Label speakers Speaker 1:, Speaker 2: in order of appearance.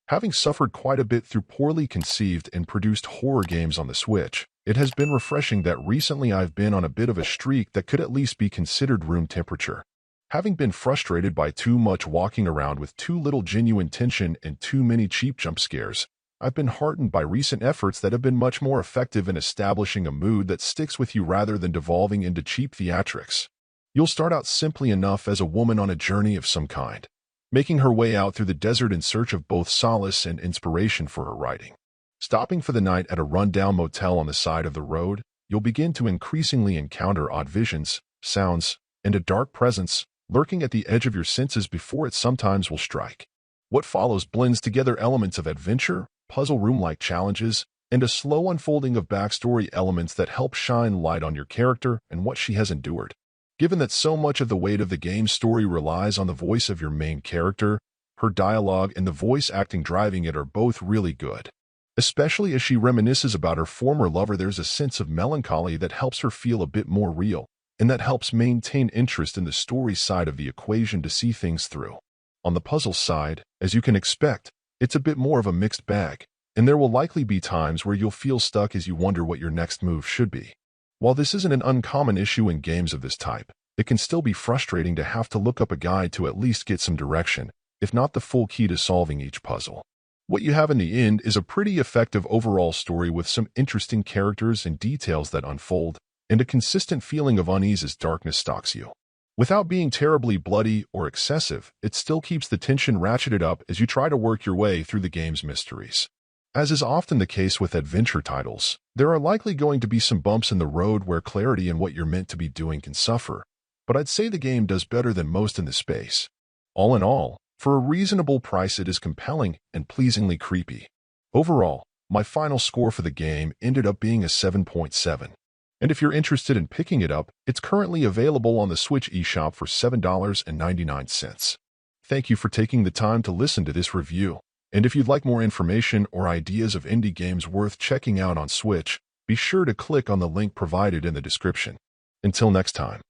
Speaker 1: Having suffered quite a bit through poorly conceived and produced horror games on the Switch, it has been refreshing that recently I've been on a bit of a streak that could at least be considered room temperature. Having been frustrated by too much walking around with too little genuine tension and too many cheap jump scares, I've been heartened by recent efforts that have been much more effective in establishing a mood that sticks with you rather than devolving into cheap theatrics. You'll start out simply enough as a woman on a journey of some kind, making her way out through the desert in search of both solace and inspiration for her writing. Stopping for the night at a rundown motel on the side of the road, you'll begin to increasingly encounter odd visions, sounds, and a dark presence lurking at the edge of your senses before it sometimes will strike. What follows blends together elements of adventure, puzzle room-like challenges, and a slow unfolding of backstory elements that help shine light on your character and what she has endured. Given that so much of the weight of the game's story relies on the voice of your main character, her dialogue and the voice acting driving it are both really good. Especially as she reminisces about her former lover, there's a sense of melancholy that helps her feel a bit more real, and that helps maintain interest in the story side of the equation to see things through. On the puzzle side, as you can expect, it's a bit more of a mixed bag, and there will likely be times where you'll feel stuck as you wonder what your next move should be. While this isn't an uncommon issue in games of this type, it can still be frustrating to have to look up a guide to at least get some direction, if not the full key to solving each puzzle. What you have in the end is a pretty effective overall story with some interesting characters and details that unfold, and a consistent feeling of unease as darkness stalks you. Without being terribly bloody or excessive, it still keeps the tension ratcheted up as you try to work your way through the game's mysteries. As is often the case with adventure titles, there are likely going to be some bumps in the road where clarity in what you're meant to be doing can suffer, but I'd say the game does better than most in the space. All in all, for a reasonable price, it is compelling and pleasingly creepy. Overall, my final score for the game ended up being a 7.7. And if you're interested in picking it up, it's currently available on the Switch eShop for $7.99. Thank you for taking the time to listen to this review. And if you'd like more information or ideas of indie games worth checking out on Switch, be sure to click on the link provided in the description. Until next time.